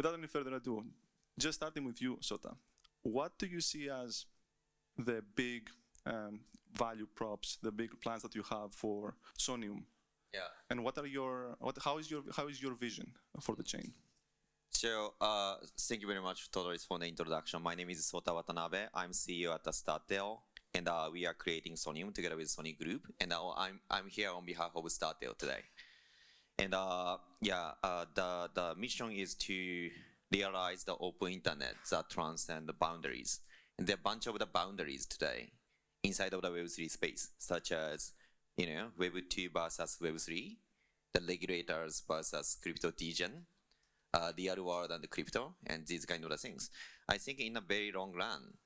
without any further ado, just starting with you, Sota, what do you see as the big value props, the big plans that you have for Sonium? Yeah. And how is your vision for the chain? So thank you very much, Thodoris, for the introduction. My name is Sota Watanabe. I'm CEO at the Startale, and we are creating Sonium together with Sony Group. And I'm here on behalf of Startale today. And the mission is to realize the open internet that transcends the boundaries. And there are a bunch of the boundaries today inside of the Web3 space, such as Web 2 versus Web 3, the regulators versus crypto degen, real world and the crypto, and these kind of things. I think in a very long run,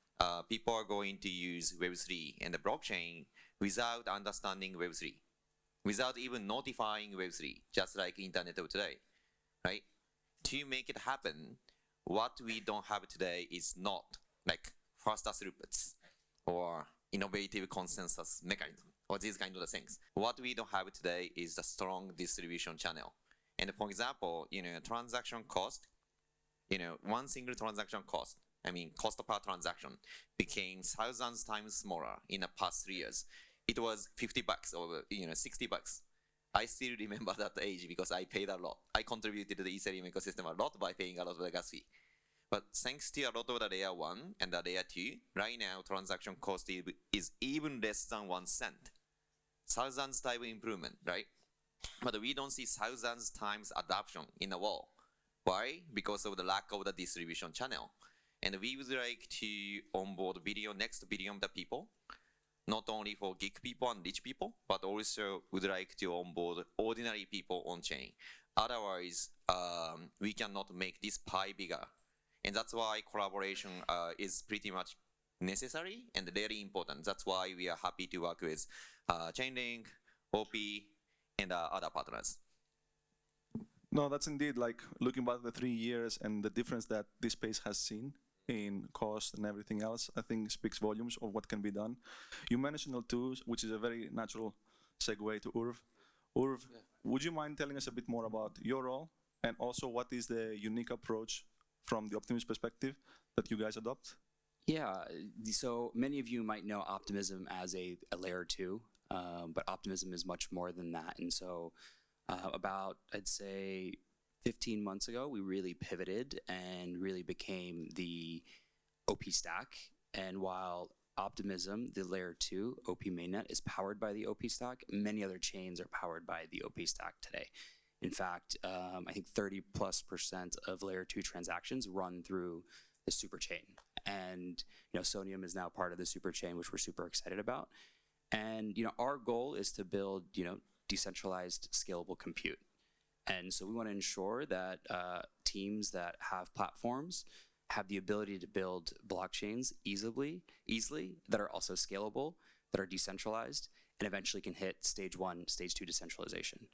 people are going to use Web 3 and the blockchain without understanding Web 3, without even notifying Web 3, just like internet of today, right? To make it happen, what we don't have today is not like faster throughputs or innovative consensus mechanism or these kind of things. What we don't have today is the strong distribution channel. And for example, transaction cost, one single transaction cost, cost per transaction became thousands times smaller in the past 3 years. It was $50 or $60. I still remember that age because I paid a lot. I contributed to the Ethereum ecosystem a lot by paying a lot of the gas fee. But thanks to a lot of the layer 1 and the layer 2, right now transaction cost is even less than 1 cent. Thousands type improvement, right? But we don't see thousands times adoption in the world. Why? Because of the lack of the distribution channel. And we would like to onboard next billion the people, not only for geek people and rich people, but also would like to onboard ordinary people on chain. Otherwise, we cannot make this pie bigger. And that's why collaboration is pretty much necessary and very important. That's why we are happy to work with Chainlink, OP, and other partners. No, that's indeed like looking back at the 3 years and the difference that this space has seen in cost and everything else, I think speaks volumes of what can be done. You mentioned L2s, which is a very natural segue to Urv. Urv, yeah. Would you mind telling us a bit more about your role and also what is the unique approach from the Optimism perspective that you guys adopt? Yeah, so many of you might know Optimism as a layer 2, but Optimism is much more than that. And so about, I'd say, 15 months ago, we really pivoted and really became the OP stack. And while Optimism, the layer 2 OP mainnet, is powered by the OP stack, many other chains are powered by the OP stack today. In fact, I think 30+% of layer 2 transactions run through the super chain. And Sonium is now part of the super chain, which we're super excited about. And our goal is to build decentralized scalable compute. And so we want to ensure that teams that have platforms have the ability to build blockchains easily, that are also scalable, that are decentralized, and eventually can hit stage 1, stage 2 decentralization.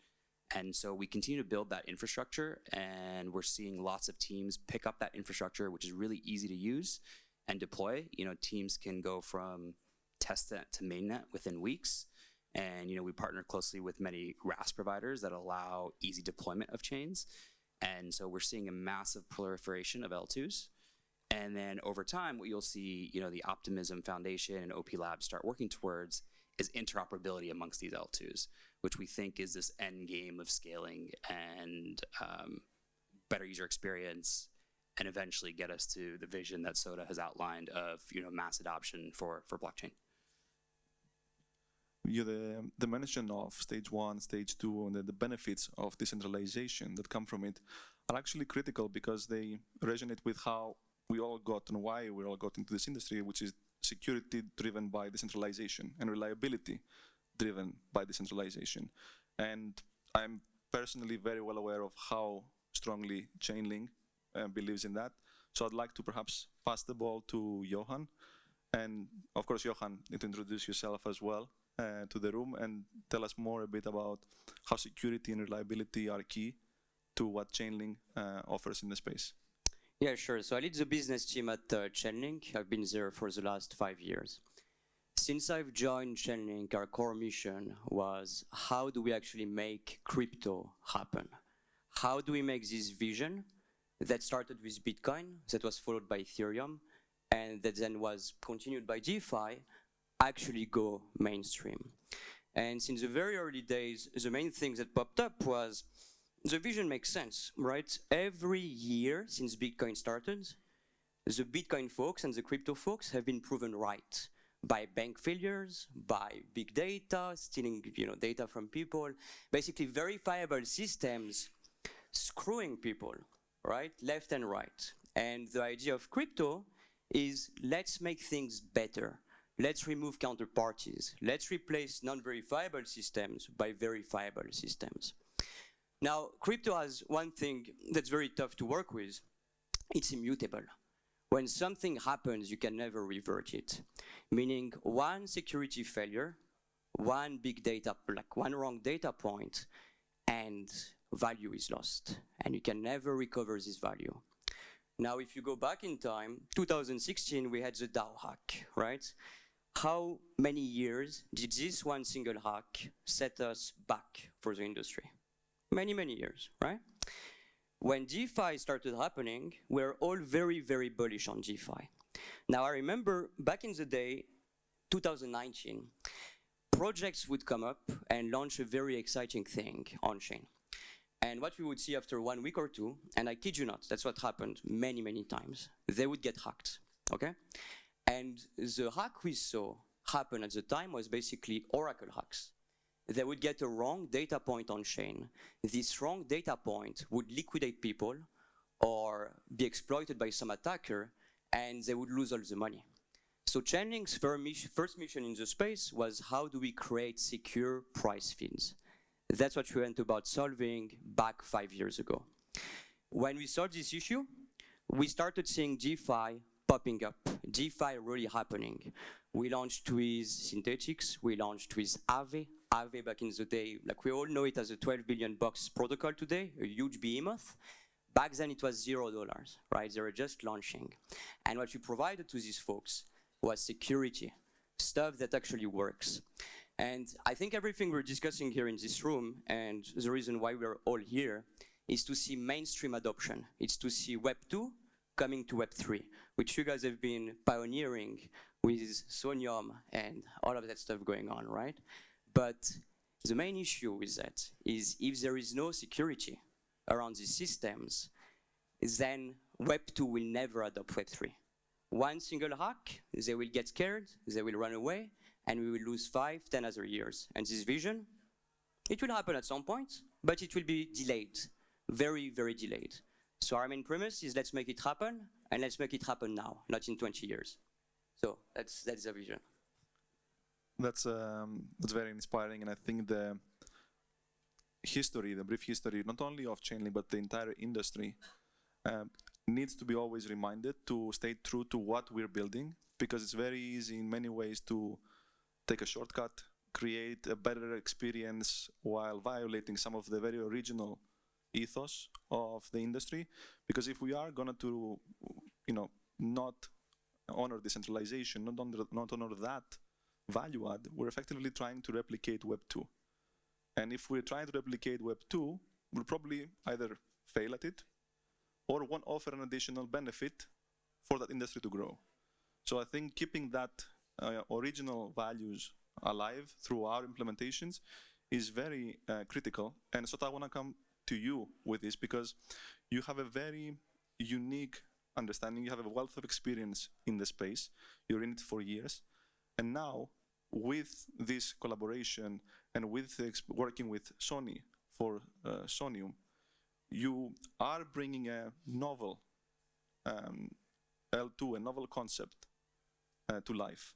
And so we continue to build that infrastructure, and we're seeing lots of teams pick up that infrastructure, which is really easy to use and deploy. Teams can go from testnet to mainnet within weeks. And we partner closely with many RAS providers that allow easy deployment of chains. And so we're seeing a massive proliferation of L2s. And then over time, what you'll see, the Optimism Foundation and OP Labs start working towards is interoperability amongst these L2s, which we think is this end game of scaling and better user experience, and eventually get us to the vision that Sota has outlined of mass adoption for blockchain. The mention of stage 1, stage 2, and the benefits of decentralization that come from it are actually critical because they resonate with how we all got and why we all got into this industry, which is security driven by decentralization and reliability driven by decentralization. And I'm personally very well aware of how strongly Chainlink believes in that. So I'd like to perhaps pass the ball to Johann. And of course, Johann, you need to introduce yourself as well to the room and tell us more a bit about how security and reliability are key to what Chainlink offers in the space. Yeah, sure. So I lead the business team at Chainlink. I've been there for the last 5 years. Since I've joined Chainlink, our core mission was how do we actually make crypto happen? How do we make this vision that started with Bitcoin, that was followed by Ethereum, and that then was continued by DeFi, actually go mainstream. And since the very early days, the main thing that popped up was the vision makes sense, right? Every year since Bitcoin started, the Bitcoin folks and the crypto folks have been proven right by bank failures, by big data, stealing data from people, basically verifiable systems screwing people, right, left and right. And the idea of crypto is let's make things better. Let's remove counterparties. Let's replace non-verifiable systems by verifiable systems. Now, crypto has one thing that's very tough to work with. It's immutable. When something happens, you can never revert it. Meaning one security failure, one big data, like one wrong data point, and value is lost. And you can never recover this value. Now, if you go back in time, 2016, we had the DAO hack, right? How many years did this one single hack set us back for the industry? Many, many years, right? When DeFi started happening, we're all very, very bullish on DeFi. Now, I remember back in the day, 2019, projects would come up and launch a very exciting thing on-chain. And what we would see after 1 week or two, and I kid you not, that's what happened many, many times, they would get hacked, okay? And the hack we saw happen at the time was basically Oracle hacks. They would get a wrong data point on chain. This wrong data point would liquidate people or be exploited by some attacker, and they would lose all the money. So Chainlink's first mission in the space was how do we create secure price feeds? That's what we went about solving back 5 years ago. When we solved this issue, we started seeing DeFi popping up, DeFi really happening. We launched with Synthetics, we launched with Aave. Aave back in the day, like we all know it as a 12 billion bucks protocol today, a huge behemoth. Back then it was $0, right? They were just launching. And what we provided to these folks was security, stuff that actually works. And I think everything we're discussing here in this room, and the reason why we're all here, is to see mainstream adoption. It's to see Web 2 coming to Web 3, which you guys have been pioneering with Sonium and all of that stuff going on, right? But the main issue with that is if there is no security around these systems, then Web 2 will never adopt Web 3. One single hack, they will get scared, they will run away, and we will lose 5, 10 other years. And this vision, it will happen at some point, but it will be delayed, very, very delayed. So our main premise is let's make it happen, and let's make it happen now, not in 20 years. So that's the vision. That's very inspiring, and I think the history, the brief history, not only of Chainlink, but the entire industry, needs to be always reminded to stay true to what we're building, because it's very easy in many ways to take a shortcut, create a better experience while violating some of the very original ethos of the industry. Because if we are going to, not honor decentralization, not honor that value add, we're effectively trying to replicate Web 2. And if we're trying to replicate Web 2, we'll probably either fail at it or won't offer an additional benefit for that industry to grow. So I think keeping that original values alive through our implementations is very critical. And Sota, I want to come to you with this because you have a very unique understanding. You have a wealth of experience in the space. You're in it for years. And now, with this collaboration and with working with Sony for Sonium, you are bringing a novel L2, a novel concept to life.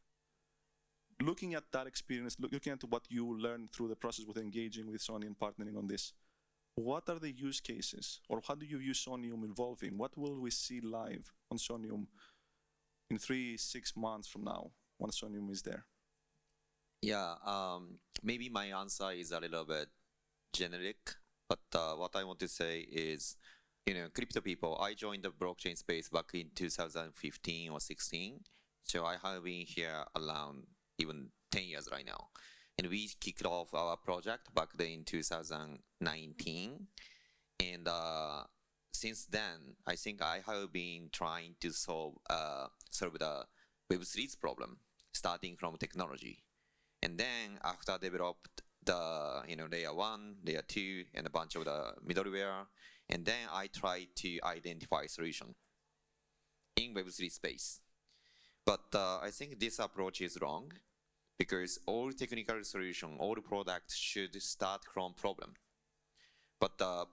Looking at that experience, looking at what you learned through the process with engaging with Sony and partnering on this, what are the use cases, or how do you view Sonium evolving? What will we see live on Sonium in 3-6 months from now, once Sonium is there? Yeah, maybe my answer is a little bit generic, but what I want to say is, crypto people, I joined the blockchain space back in 2015 or 16. So I have been here around even 10 years right now. And we kicked off our project back then in 2019. And since then, I think I have been trying to solve the Web3's problem, starting from technology. And then after developed the layer 1, layer 2, and a bunch of the middleware, and then I try to identify solution in Web3 space. But I think this approach is wrong, because all technical solution, all products should start from problem. But the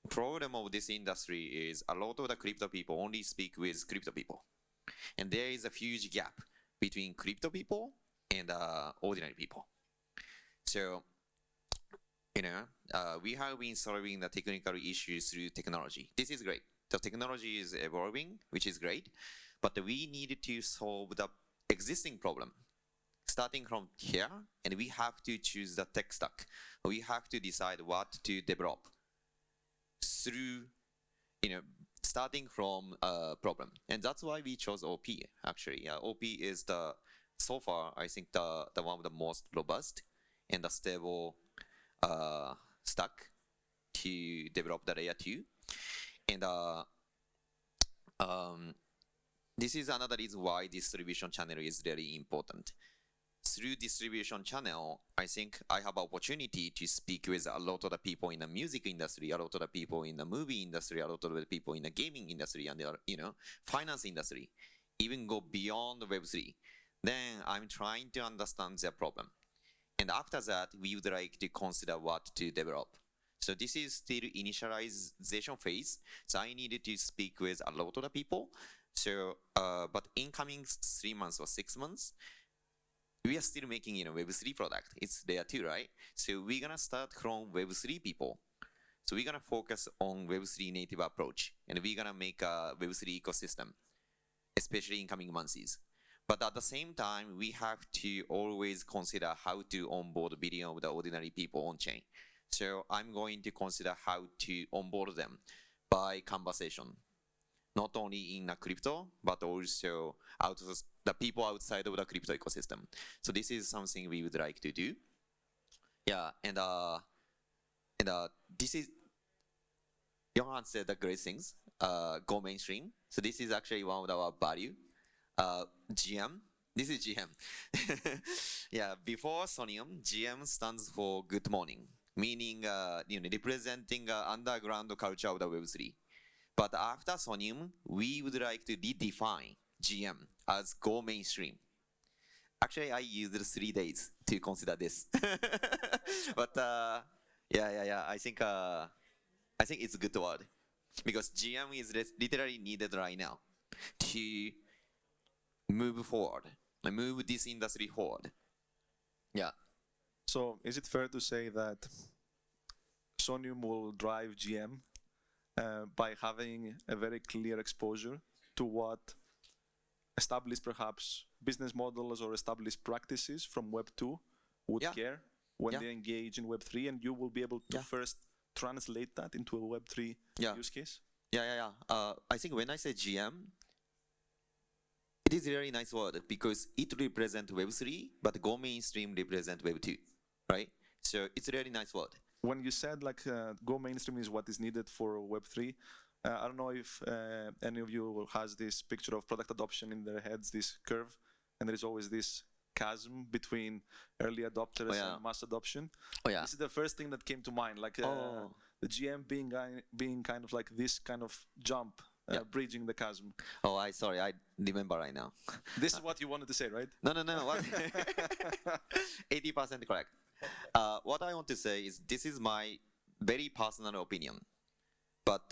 problem of this industry is a lot of the crypto people only speak with crypto people. And there is a huge gap between crypto people and ordinary people. So, we have been solving the technical issues through technology. This is great. The technology is evolving, which is great, but we need to solve the existing problem. Starting from here, and we have to choose the tech stack. We have to decide what to develop through, starting from a problem. And that's why we chose OP, actually. OP is so far, I think the one of the most robust and the stable stack to develop the layer 2. And this is another reason why distribution channel is really important. Through distribution channel, I think I have opportunity to speak with a lot of the people in the music industry, a lot of the people in the movie industry, a lot of the people in the gaming industry, and the finance industry, even go beyond Web3. Then I'm trying to understand their problem. And after that, we would like to consider what to develop. So this is still initialization phase. So I needed to speak with a lot of the people. So, but in coming 3 months or 6 months, we are still making Web3 product. It's layer 2, right? So we're gonna start from Web3 people. So we're gonna focus on Web3 native approach, and we're gonna make a Web3 ecosystem, especially in coming months. But at the same time, we have to always consider how to onboard billion of the ordinary people on chain. So I'm going to consider how to onboard them by conversation, not only in a crypto, but also the people outside of the crypto ecosystem. So this is something we would like to do. Yeah, and this is, Johann said the great things, go mainstream. So this is actually one of our value. GM, this is GM. Yeah, before Sonium, GM stands for good morning, meaning representing underground culture of the Web3. But after Sonium, we would like to redefine GM as go mainstream. Actually, I used 3 days to consider this. But yeah, I think it's a good word, because GM is literally needed right now to move forward, move this industry forward. Yeah. So is it fair to say that Sonium will drive GM by having a very clear exposure to what established perhaps business models or established practices from Web 2 would care when they engage in Web 3, and you will be able to first translate that into a Web 3 use case? Yeah. I think when I say GM, it is a very nice word, because it represents Web 3, but go mainstream represents Web 2, right? So it's a really nice word. When you said go mainstream is what is needed for Web3, I don't know if any of you has this picture of product adoption in their heads, this curve, and there is always this chasm between early adopters and mass adoption. This is the first thing that came to mind, the GM being kind of like this kind of jump, bridging the chasm. Sorry, I remember right now. This is what you wanted to say, right? No. 80% correct. What I want to say is this is my very personal opinion, but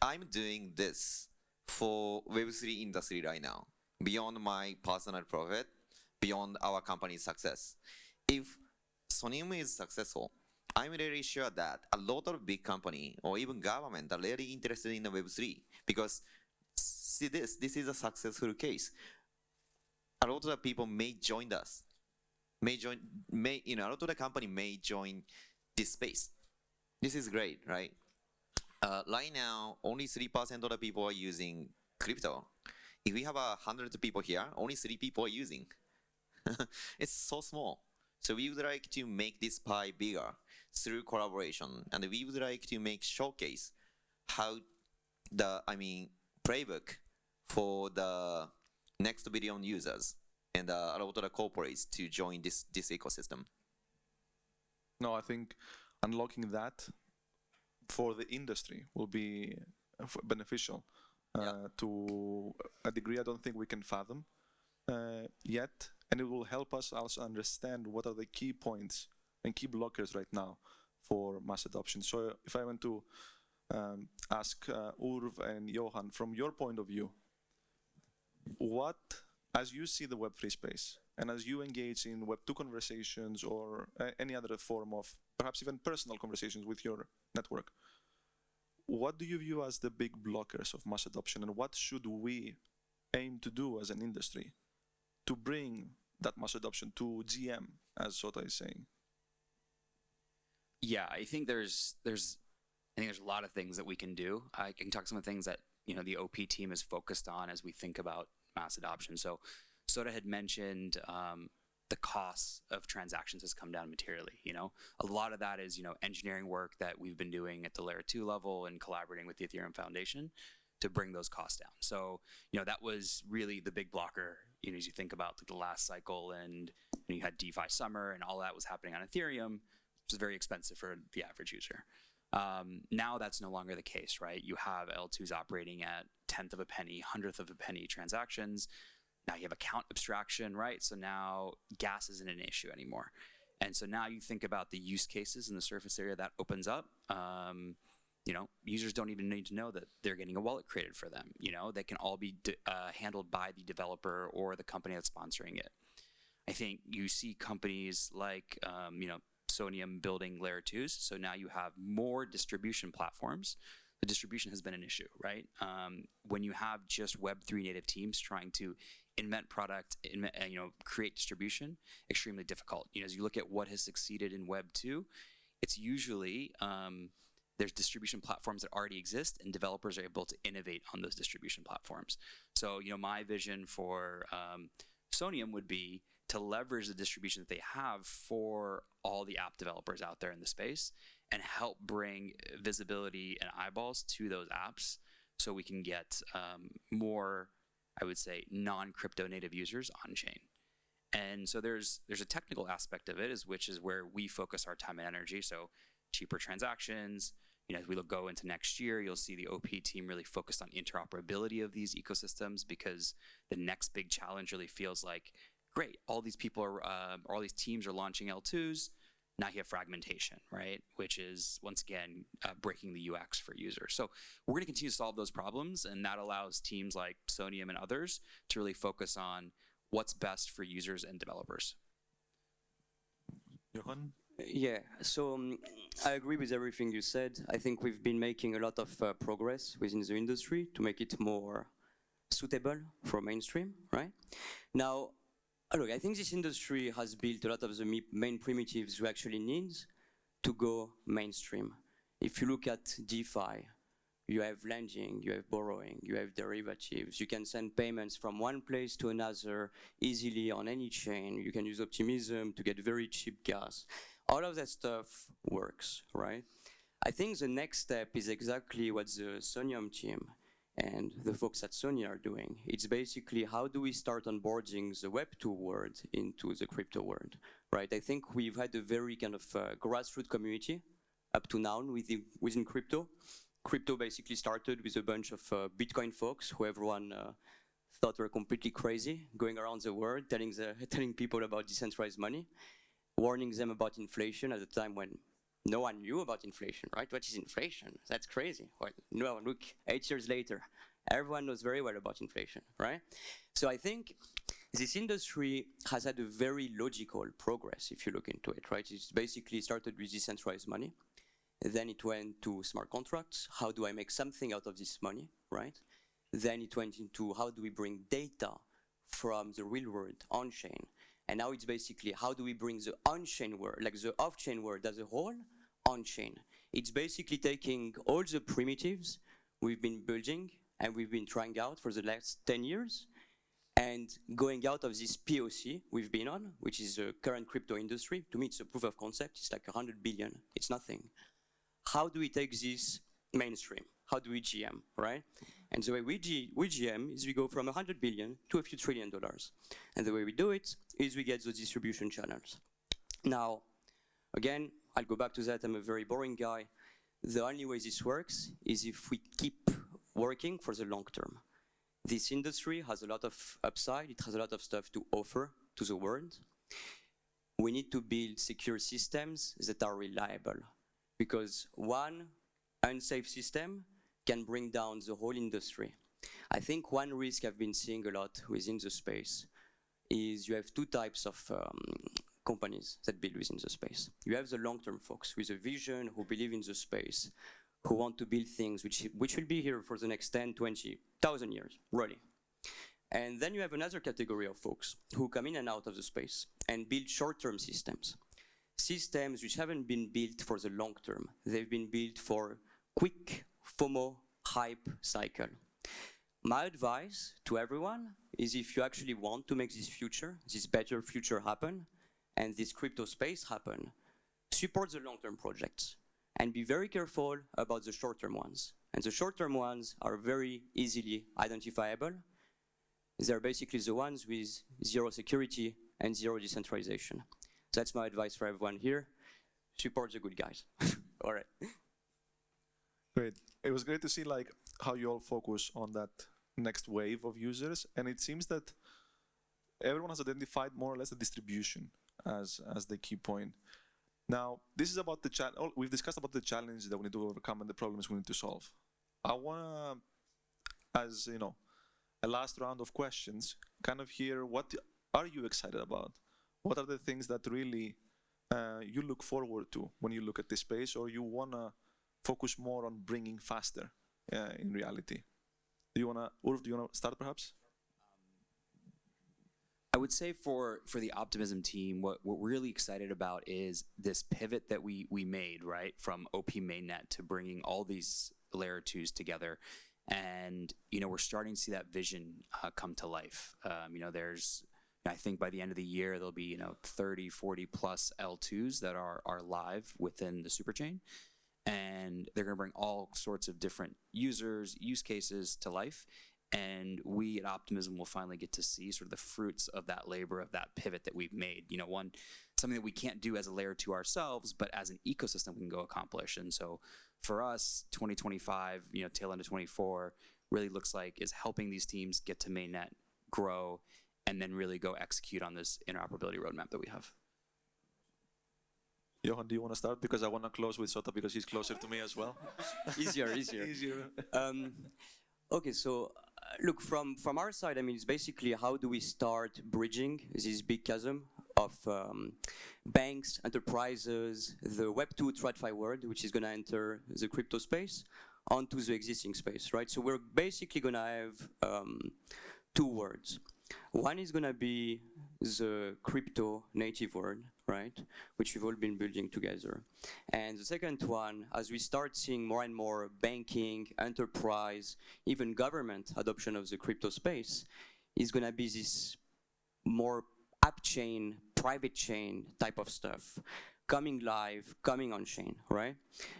I'm doing this for Web3 industry right now, beyond my personal profit, beyond our company's success. If Sonium is successful, I'm really sure that a lot of big company or even government are really interested in the Web3, because see this is a successful case. A lot of the people may join us, a lot of the company may join this space. This is great, right? Right now, only 3% of the people are using crypto. If we have 100 people here, only 3 people are using. It's so small. So we would like to make this pie bigger through collaboration, and we would like to make showcase how the playbook for the next billion users and a lot of the corporates to join this ecosystem. No, I think unlocking that for the industry will be beneficial to a degree I don't think we can fathom yet, and it will help us also understand what are the key points and key blockers right now for mass adoption. So if I went to ask Urv and Johann, from your point of view, what, as you see the Web3 space, and as you engage in Web2 conversations or any other form of perhaps even personal conversations with your network, what do you view as the big blockers of mass adoption, and what should we aim to do as an industry to bring that mass adoption to GM, as Sota is saying? Yeah, I think there's a lot of things that we can do. I can talk some of the things that the OP team is focused on as we think about mass adoption. So Sota had mentioned the costs of transactions has come down materially. A lot of that is engineering work that we've been doing at the layer 2 level and collaborating with the Ethereum Foundation to bring those costs down. So that was really the big blocker. As you think about the last cycle, and you had DeFi summer and all that was happening on Ethereum, which is very expensive for the average user. Now that's no longer the case, right? You have L2s operating at 1/10 of a penny, 100th of a penny transactions. Now you have account abstraction, right? So now gas isn't an issue anymore. And so now you think about the use cases in the surface area that opens up. Users don't even need to know that they're getting a wallet created for them. They can all be handled by the developer or the company that's sponsoring it. I think you see companies like, Sonium building layer 2s. So now you have more distribution platforms. The distribution has been an issue, right? When you have just Web3 native teams trying to invent product, create distribution, extremely difficult. As you look at what has succeeded in Web 2, it's usually there's distribution platforms that already exist, and developers are able to innovate on those distribution platforms. So my vision for Sonium would be to leverage the distribution that they have for all the app developers out there in the space and help bring visibility and eyeballs to those apps so we can get more, I would say, non-crypto native users on chain. And so there's a technical aspect of it, which is where we focus our time and energy. So cheaper transactions. As we go into next year, you'll see the OP team really focused on interoperability of these ecosystems, because the next big challenge really feels like, great, all these people are, all these teams are launching L2s. Now you have fragmentation, right? Which is, once again, breaking the UX for users. So we're going to continue to solve those problems, and that allows teams like Sonium and others to really focus on what's best for users and developers. Johann? Yeah, so I agree with everything you said. I think we've been making a lot of progress within the industry to make it more suitable for mainstream, right? Now, look, I think this industry has built a lot of the main primitives you actually need to go mainstream. If you look at DeFi, you have lending, you have borrowing, you have derivatives. You can send payments from one place to another easily on any chain. You can use Optimism to get very cheap gas. All of that stuff works, right? I think the next step is exactly what the Sonium team and the folks at Sony are doing. It's basically, how do we start onboarding the Web2 world into the crypto world, right? I think we've had a very kind of grassroots community up to now within crypto. Crypto basically started with a bunch of Bitcoin folks who everyone thought were completely crazy, going around the world telling people about decentralized money, warning them about inflation at a time when no one knew about inflation, right? What is inflation? That's crazy. Well, no, look, 8 years later, everyone knows very well about inflation, right? So I think this industry has had a very logical progress if you look into it, right? It's basically started with decentralized money. Then it went to smart contracts. How do I make something out of this money, right? Then it went into how do we bring data from the real world on-chain. And now it's basically how do we bring the on-chain world, like the off-chain world as a whole, on-chain. It's basically taking all the primitives we've been building and we've been trying out for the last 10 years and going out of this POC we've been on, which is the current crypto industry. To me, it's a proof of concept. It's like 100 billion. It's nothing. How do we take this mainstream? how do we GM, right? And the way we GM is we go from 100 billion to a few $1 trillion. And the way we do it is we get those distribution channels. Now, again, I'll go back to that. I'm a very boring guy. The only way this works is if we keep working for the long term. This industry has a lot of upside. It has a lot of stuff to offer to the world. We need to build secure systems that are reliable, because one unsafe system can bring down the whole industry. I think one risk I've been seeing a lot within the space is you have two types of companies that build within the space. You have the long-term folks with a vision, who believe in the space, who want to build things which will be here for the next 10, 20,000 years, really. And then you have another category of folks who come in and out of the space and build short-term systems. Systems which haven't been built for the long term. They've been built for quick FOMO hype cycle. My advice to everyone is, if you actually want to make this better future happen, and this crypto space happen, support the long-term projects and be very careful about the short-term ones. And the short-term ones are very easily identifiable. They're basically the ones with zero security and zero decentralization. That's my advice for everyone here. Support the good guys. All right. Great. It was great to see like how you all focus on that next wave of users, and it seems that everyone has identified more or less the distribution as the key point. Now, this is about the challenge. We've discussed about the challenges that we need to overcome and the problems we need to solve. I wanna, as you know, a last round of questions, kind of hear what are you excited about? What are the things that really you look forward to when you look at this space, or you wanna focus more on bringing faster in reality? Do you wanna, Ulf, do you wanna start perhaps? I would say for the Optimism team, what we're really excited about is this pivot that we made, right, from OP mainnet to bringing all these layer 2s together. And, you know, we're starting to see that vision come to life. You know, there's, I think by the end of the year, there'll be, you know, 30, 40 plus L2s that are live within the superchain. And they're going to bring all sorts of different users, use cases to life. And we at Optimism will finally get to see sort of the fruits of that labor, of that pivot that we've made. You know, something that we can't do as a layer 2 ourselves, but as an ecosystem we can go accomplish. And so for us, 2025, you know, tail end of 24 really looks like is helping these teams get to mainnet, grow, and then really go execute on this interoperability roadmap that we have. Johann, do you want to start? Because I want to close with Sota because he's closer to me as well. Easier. Okay, so look, from our side, I mean, it's basically how do we start bridging this big chasm of banks, enterprises, the Web2 TradFi world, which is going to enter the crypto space, onto the existing space, right? So we're basically going to have two worlds. One is going to be the crypto native world, right, which we've all been building together. And the second one, as we start seeing more and more banking, enterprise, even government adoption of the crypto space, is going to be this more app chain, private chain type of stuff, coming live, coming on chain, right?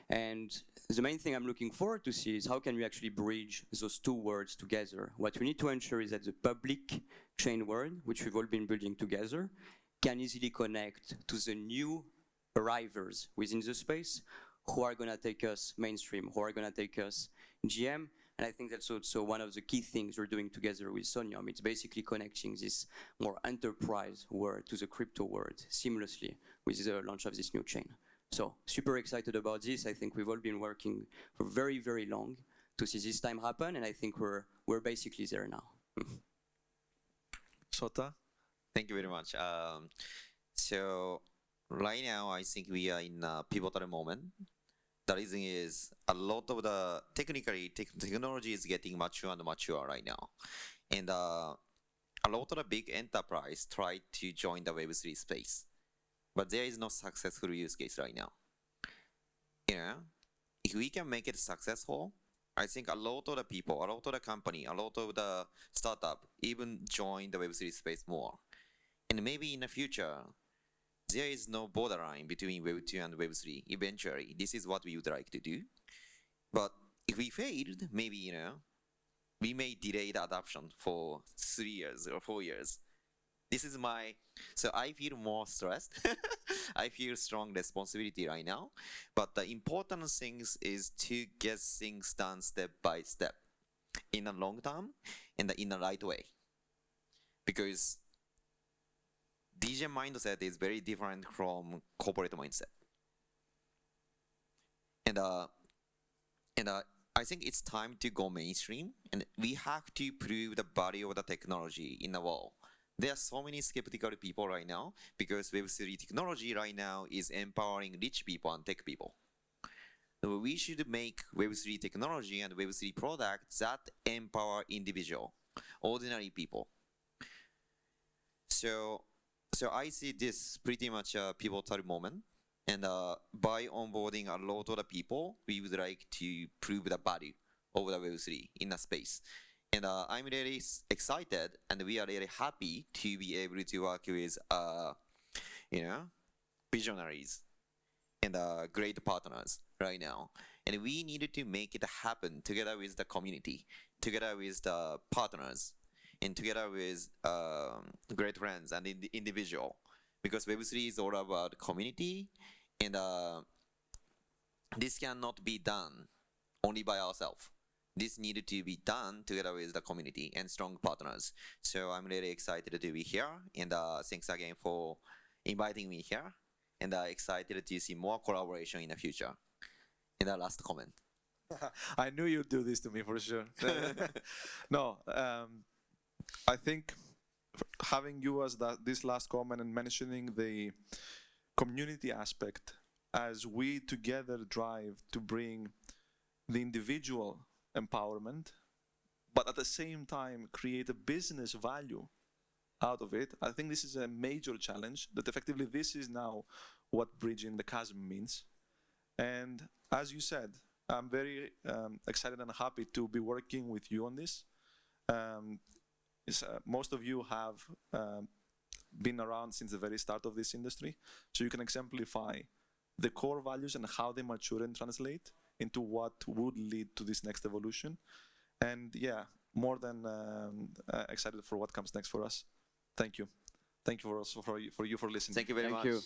And the main thing I'm looking forward to see is how can we actually bridge those two worlds together. What we need to ensure is that the public chain world, which we've all been building together, can easily connect to the new arrivers within the space who are going to take us mainstream, who are going to take us GM. And I think that's also one of the key things we're doing together with Sonium. It's basically connecting this more enterprise world to the crypto world seamlessly with the launch of this new chain. So super excited about this. I think we've all been working for very, very long to see this time happen. And I think we're basically there now. Sota? Thank you very much. So right now, I think we are in a pivotal moment. The reason is a lot of the technology is getting mature and mature right now. And a lot of the big enterprise try to join the Web3 space. But there is no successful use case right now. You know, if we can make it successful, I think a lot of the people, a lot of the company, a lot of the startup even join the Web3 space more. And maybe in the future, there is no borderline between Web2 and Web3 eventually. This is what we would like to do. But if we failed, maybe, you know, we may delay the adoption for 3 years or 4 years. This is my, so I feel more stressed. I feel strong responsibility right now. But the important things is to get things done step by step in a long term and in the right way. Because DJ mindset is very different from corporate mindset. And I think it's time to go mainstream, and we have to prove the value of the technology in the world. There are so many skeptical people right now because Web3 technology right now is empowering rich people and tech people. So we should make Web3 technology and Web3 products that empower individual, ordinary people. So I see this pretty much a pivotal moment. And by onboarding a lot of the people, we would like to prove the value of the Web3 in the space. And I'm really excited, and we are really happy to be able to work with, you know, visionaries and great partners right now. And we needed to make it happen together with the community, together with the partners, and together with great friends and individual. Because Web3 is all about community, and this cannot be done only by ourselves. This needed to be done together with the community and strong partners. So I'm really excited to be here, and thanks again for inviting me here, and excited to see more collaboration in the future. And the last comment. I knew you'd do this to me for sure. No, I think having you as this last comment and mentioning the community aspect as we together drive to bring the individual empowerment, but at the same time create a business value out of it. I think this is a major challenge, that effectively this is now what bridging the chasm means. And as you said, I'm very excited and happy to be working with you on this. Most of you have been around since the very start of this industry, so you can exemplify the core values and how they mature and translate into what would lead to this next evolution. And yeah, more than excited for what comes next for us. Thank you. Thank you for listening. Thank you very much. Thank you.